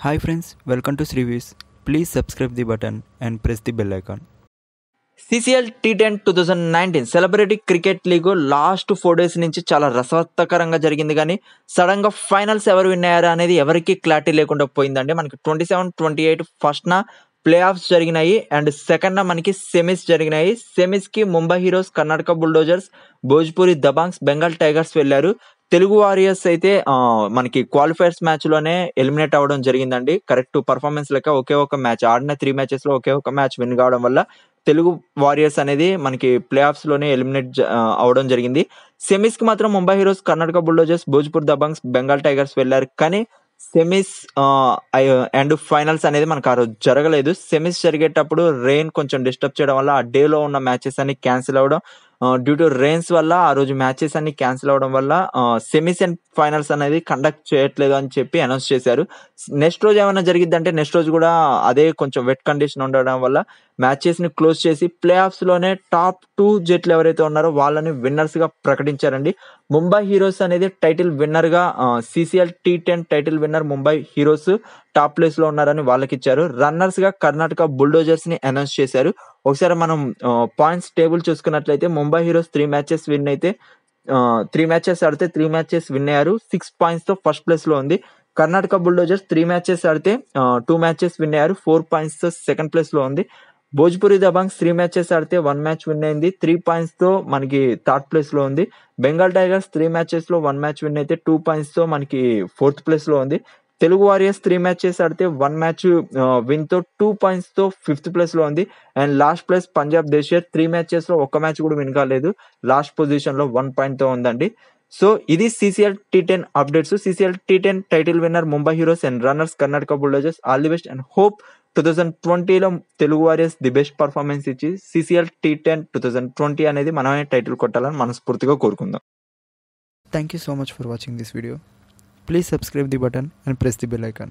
Hi friends, welcome to Srivis. Please subscribe the button and press the bell icon. CCL T10 2019 celebrity cricket league last 4 days నుంచి చాలా రసవత్తకరంగా జరిగింది. కానీ sudden గా finals ఎవరు win అయ్యారు అనేది ఎవరికి క్లారిటీ లేకుండా పోయిందండి. మనకి 27-28 ఫస్ట్ నా ప్లే ఆఫ్స్ జరిగినాయి అండ్ సెకండ్ నా మనకి సెమీస్ జరిగినాయి. సెమీస్ కి Mumbai heroes, Karnataka bulldozers, Bhojpuri Dabanggs, Bengal tigers వెళ్లారు. తెలుగు వారియర్స్ అయితే మనకి క్వాలిఫైర్స్ మ్యాచ్ లోనే ఎలిమినేట్ అవ్వడం జరిగిందండి. కరెక్ట్ పర్ఫార్మెన్స్ లెక్క ఒకే ఒక మ్యాచ్ ఆడిన 3 matches లో ఒకే ఒక మ్యాచ్ విన్ కావడం వల్ల తెలుగు వారియర్స్ అనేది మనకి ప్లే ఆఫ్స్ లోనే ఎలిమినేట్ అవడం జరిగింది. సెమీస్ కి మాత్రం Mumbai heroes, Karnataka bulldozers, Bhojpur Dabanggs, Bengal tigers వెళ్లారు. కానీ సెమీస్ అండ్ ఫైనల్స్ అనేది మనకు ఆ రోజు జరగలేదు. సెమీస్ జరిగేటప్పుడు రెయిన్ కొంచెం డిస్టర్బ్ చేయడం వల్ల ఆ డే లో ఉన్న మ్యాచెస్ అన్ని క్యాన్సిల్ అవ్వడం, డ్యూ టు రెయిన్స్ వల్ల ఆ రోజు మ్యాచెస్ అన్ని క్యాన్సిల్ అవడం వల్ల సెమీస్ అండ్ ఫైనల్స్ అనేది కండక్ట్ చేయట్లేదు అని చెప్పి అనౌన్స్ చేశారు. నెక్స్ట్ రోజు ఏమైనా జరిగిద్దంటే నెక్స్ట్ రోజు కూడా అదే కొంచెం వెట్ కండిషన్ ఉండడం వల్ల మ్యాచెస్ ని క్లోజ్ చేసి ప్లే ఆఫ్స్ లోనే టాప్ 2 జట్లు ఎవరైతే ఉన్నారో వాళ్ళని విన్నర్స్ గా ప్రకటించారండి. ముంబై హీరోస్ అనేది టైటిల్ విన్నర్ గా CCL T10 title winner Mumbai heroes top place లో ఉన్నారని వాళ్ళకి ఇచ్చారు. రన్నర్స్ గా కర్ణాటక బుల్డోజర్స్ ని అనౌన్స్ చేశారు. ఒకసారి మనం పాయింట్స్ టేబుల్ చూసుకున్నట్లయితే ముంబై హీరోస్ 3 matches విన్ అయితే 3 matches ఆడితే 3 matches విన్ అయ్యారు. 6 points తో ఫస్ట్ ప్లేస్ లో ఉంది. కర్ణాటక బుల్డోజర్స్ 3 matches ఆడితే 2 matches విన్ అయ్యారు. 4 points తో సెకండ్ ప్లేస్ లో ఉంది. భోజ్పురి దబాంగ్స్ 3 matches ఆడితే 1 match విన్ అయింది. 3 points తో మనకి థర్డ్ ప్లేస్ లో ఉంది. బెంగాల్ టైగర్స్ 3 matches లో 1 match విన్ అయితే 2 points తో మనకి ఫోర్త్ ప్లేస్ లో ఉంది. తెలుగు వారియర్స్ 3 matches ఆడితే 1 match విన్ తో 2 points తో ఫిఫ్త్ ప్లేస్ లో ఉంది. అండ్ లాస్ట్ ప్లేస్ పంజాబ్ దేశీయర్ 3 matches లో ఒక్క మ్యాచ్ కూడా విన్ కాలేదు. లాస్ట్ పొజిషన్ లో 1 point తో ఉందండి. సో ఇది CCL T10 updates. CCL T10 title winner Mumbai heroes and runners Karnataka bulldozers. All the best and hope 2020లో Telugu warriors the best performance ఇచ్చి CCL T10 2020 అనేది మనమే టైటిల్ కొట్టాలని మనస్ఫూర్తిగా కోరుకుందాం. Thank you so much for watching this video. Please subscribe the button and press the bell icon.